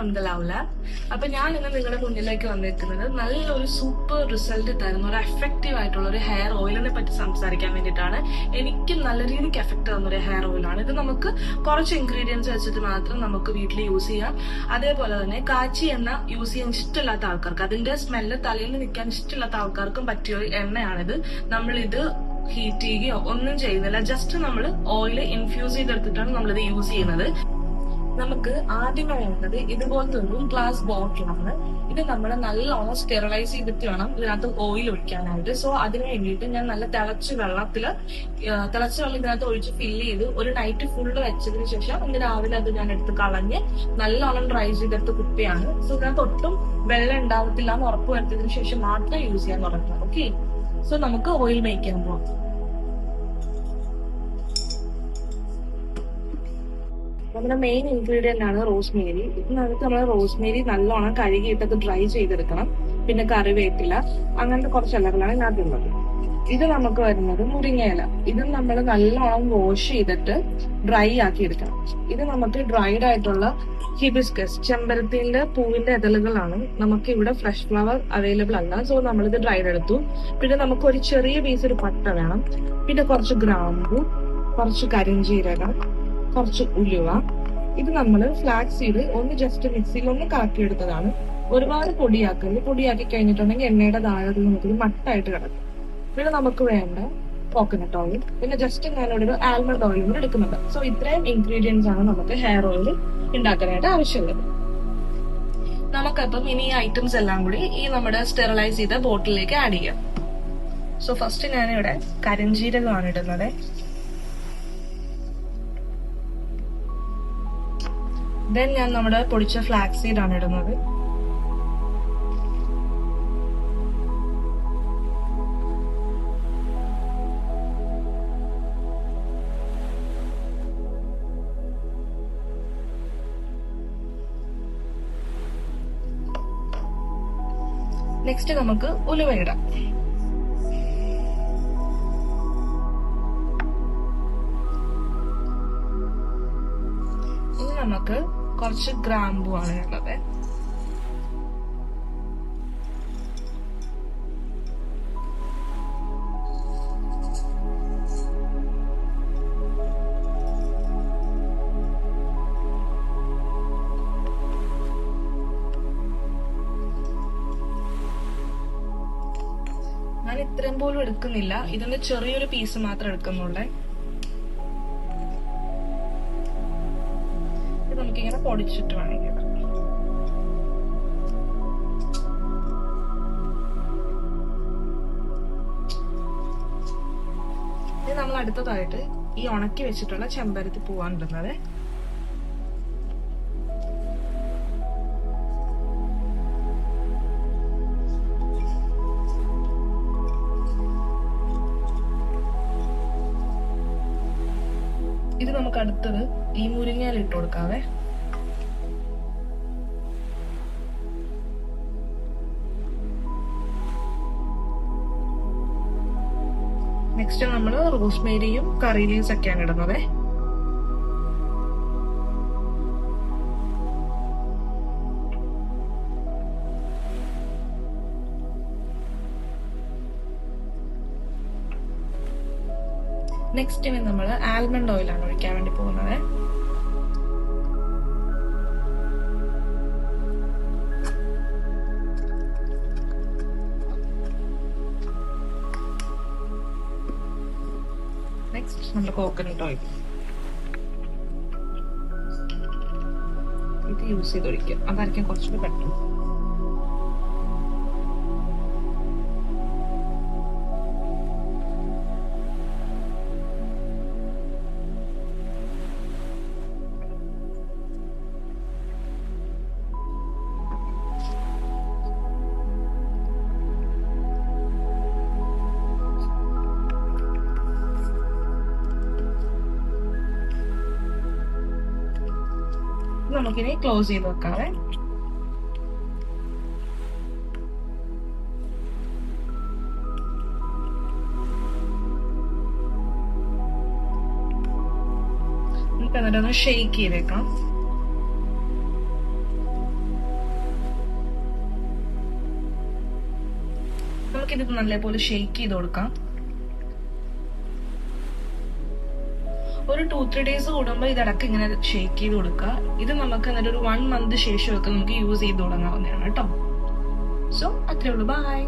From the love lab. അപ്പൊ ഞാൻ ഇന്ന് നിങ്ങളുടെ മുന്നിലേക്ക് വന്നിരിക്കുന്നത് നല്ലൊരു സൂപ്പർ റിസൾട്ട് തരുന്ന ഒരു എഫക്റ്റീവ് ആയിട്ടുള്ള ഒരു ഹെയർ ഓയിലിനെ പറ്റി സംസാരിക്കാൻ വേണ്ടിയിട്ടാണ്. എനിക്ക് നല്ല രീതിക്ക് എഫക്ട് തന്ന ഒരു ഹെയർ ഓയിലാണ് ഇത്. നമുക്ക് കുറച്ച് ഇൻഗ്രീഡിയൻസ് വെച്ചിട്ട് മാത്രം നമുക്ക് വീട്ടിൽ യൂസ് ചെയ്യാം. അതേപോലെ തന്നെ കാച്ചി എണ്ണ യൂസ് ചെയ്യാൻ ഇഷ്ടമില്ലാത്ത ആൾക്കാർക്ക്, അതിന്റെ സ്മെല്ല് തലയിൽ നിൽക്കാൻ ഇഷ്ടമില്ലാത്ത ആൾക്കാർക്കും പറ്റിയ ഒരു എണ്ണയാണിത്. നമ്മളിത് ഹീറ്റ് ചെയ്യുകയോ ഒന്നും ചെയ്യുന്നില്ല, ജസ്റ്റ് നമ്മൾ ഓയിൽ ഇൻഫ്യൂസ് ചെയ്തെടുത്തിട്ടാണ് നമ്മളിത് യൂസ് ചെയ്യുന്നത്. നമുക്ക് ആദ്യമായി വേണ്ടത് ഇതുപോലത്തെ ഒരു ഗ്ലാസ് ബോട്ടിലാണ്. ഇത് നമ്മൾ നല്ലോണം സ്റ്റെറിലൈസ് ചെയ്തിട്ട് വേണം ഇതിനകത്ത് ഓയിൽ ഒഴിക്കാനായിട്ട്. സോ അതിന് വേണ്ടിയിട്ട് ഞാൻ നല്ല തിളച്ച വെള്ളം ഇതിനകത്ത് ഒഴിച്ച് ഫില്ല് ചെയ്ത് ഒരു നൈറ്റ് ഫുള്ള് വെച്ചതിന് ശേഷം ഇന്ന് രാവിലെ അത് ഞാൻ എടുത്ത് കളഞ്ഞ് നല്ലോണം ഡ്രൈ ചെയ്തെടുത്ത് കുപ്പിയാണ്. സോ ഇതിനകത്ത് ഒട്ടും വെള്ളം ഉണ്ടാവത്തില്ല എന്ന് ഉറപ്പ് വരുത്തിയതിനു ശേഷം മാത്രം യൂസ് ചെയ്യാൻ തുടങ്ങാം. ഓക്കെ, സോ നമുക്ക് ഓയിൽ മേക്ക് ചെയ്യാൻ പോവാം. നമ്മുടെ മെയിൻ ഇൻഗ്രീഡിയന്റ് ആണ് റോസ്മേരി. ഇതിനകത്ത് നമ്മൾ റോസ്മേരി നല്ലോണം കഴുകിയിട്ടത് ഡ്രൈ ചെയ്തെടുക്കണം. പിന്നെ കറിവേപ്പില, അങ്ങനത്തെ കുറച്ച് ഇലകളാണ് ഇതിനകത്തുള്ളത്. ഇത് നമുക്ക് വരുന്നത് മുരിങ്ങയില. ഇത് നമ്മൾ നല്ലോണം വാഷ് ചെയ്തിട്ട് ഡ്രൈ ആക്കി എടുക്കണം. ഇത് നമുക്ക് ഡ്രൈഡ് ആയിട്ടുള്ള ഹിബിസ്കസ്, ചെമ്പരത്തിന്റെ പൂവിന്റെ ഇതളുകളാണ്. നമുക്ക് ഇവിടെ ഫ്രഷ് ഫ്ലവർ അവൈലബിൾ അല്ല, സോ നമ്മളിത് ഡ്രൈഡ് എടുത്തു. പിന്നെ നമുക്ക് ഒരു ചെറിയ പീസ് ഒരു പട്ട വേണം. പിന്നെ കുറച്ച് ഗ്രാമ്പു, കുറച്ച് കരിഞ്ജീരകം, കുറച്ച് ഉലുവ. ഇത് നമ്മൾ ഫ്ലാക്സ് സീഡ് ഒന്ന് ജസ്റ്റ് മിക്സിയിൽ ഒന്ന് കറക്കിയെടുത്തതാണ്. ഒരുപാട് പൊടിയാക്കരുത്. പൊടിയാക്കി കഴിഞ്ഞിട്ടുണ്ടെങ്കിൽ എണ്ണയുടെ താഴെ നമുക്കിത് മട്ടായിട്ട് കിടക്കും. പിന്നെ നമുക്ക് വേണ്ട കോക്കനട്ട് ഓയിൽ, പിന്നെ ജസ്റ്റ് ഞാനിവിടെ ഒരു ആൽമണ്ട് ഓയിൽ കൂടെ എടുക്കുന്നുണ്ട്. സോ ഇത്രയും ഇൻഗ്രീഡിയൻസ് ആണ് നമുക്ക് ഹെയർ ഓയിൽ ഉണ്ടാക്കാനായിട്ട് ആവശ്യമുള്ളത്. നമുക്കപ്പം ഇനി ഈ ഐറ്റംസ് എല്ലാം കൂടി ഈ നമ്മുടെ സ്റ്റെറിലൈസ് ചെയ്ത ബോട്ടിലേക്ക് ആഡ് ചെയ്യാം. സോ ഫസ്റ്റ് ഞാനിവിടെ കരിഞ്ജീരകമാണ് ഇടുന്നത്. ദെൻ ഞാൻ നമ്മുടെ പൊടിച്ച ഫ്ലാക്സ് സീഡ് ആണ് ഇടുന്നത്. നെക്സ്റ്റ് നമുക്ക് ഉലുവ ഇടാം. ഇനി നമുക്ക് കുറച്ച് ഗ്രാമ്പു ആണ് ഉള്ളത്. ഞാൻ ഇത്രയും പോലും എടുക്കുന്നില്ല, ഇതിന്റെ ചെറിയൊരു പീസ് മാത്രം എടുക്കുന്നുള്ളേ. ഇത് നമുക്കിങ്ങനെ പൊടിച്ചിട്ട് വേണമെങ്കിൽ ഇത് നമ്മൾ അടുത്തതായിട്ട് ഈ ഉണക്കി വെച്ചിട്ടുള്ള ചെമ്പരത്തി പൂവാണ് ഇടുന്നത്. ഇത് നമുക്ക് അടുത്തത് ഈ മുരിങ്ങയില ഇട്ട് കൊടുക്കാവേ. നെക്സ്റ്റ് നമ്മൾ റോസ്മേരിയും കറി ലീവ്സ് ഒക്കെയാണ് ഇടുന്നത്. നെക്സ്റ്റ് നമ്മൾ ആൽമണ്ട് ഓയിലാണ് ഒഴിക്കാൻ വേണ്ടി പോകുന്നത്. നെക്സ്റ്റ് നമ്മുടെ കോക്കനട്ട് ഓയിൽ ഇത് യൂസ് ചെയ്ത് ഒഴിക്കുക. അതായിരിക്കും കുറച്ചുകൂടി പെട്ടെന്ന്. നമുക്കിനി ക്ലോസ് ചെയ്ത് വെക്കാവേ. നമുക്ക് എന്നിട്ടൊന്ന് ഷെയ്ക്ക് ചെയ്തേക്കാം. നമുക്കിത് നല്ലപോലെ ഷെയ്ക്ക് ചെയ്ത് കൊടുക്കാം. ഒരു 2-3 ഡേയ്സ് കൂടുമ്പോൾ ഇതിടക്ക് ഇങ്ങനെ ഷെയ്ക്ക് ചെയ്ത് കൊടുക്കുക. ഇത് നമുക്ക് എന്നിട്ട് ഒരു 1 മന്ത് ശേഷമൊക്കെ നമുക്ക് യൂസ് ചെയ്ത് തുടങ്ങാവുന്നതാണ് കേട്ടോ. സോ അത്രേ ഉള്ളൂ. ബൈ.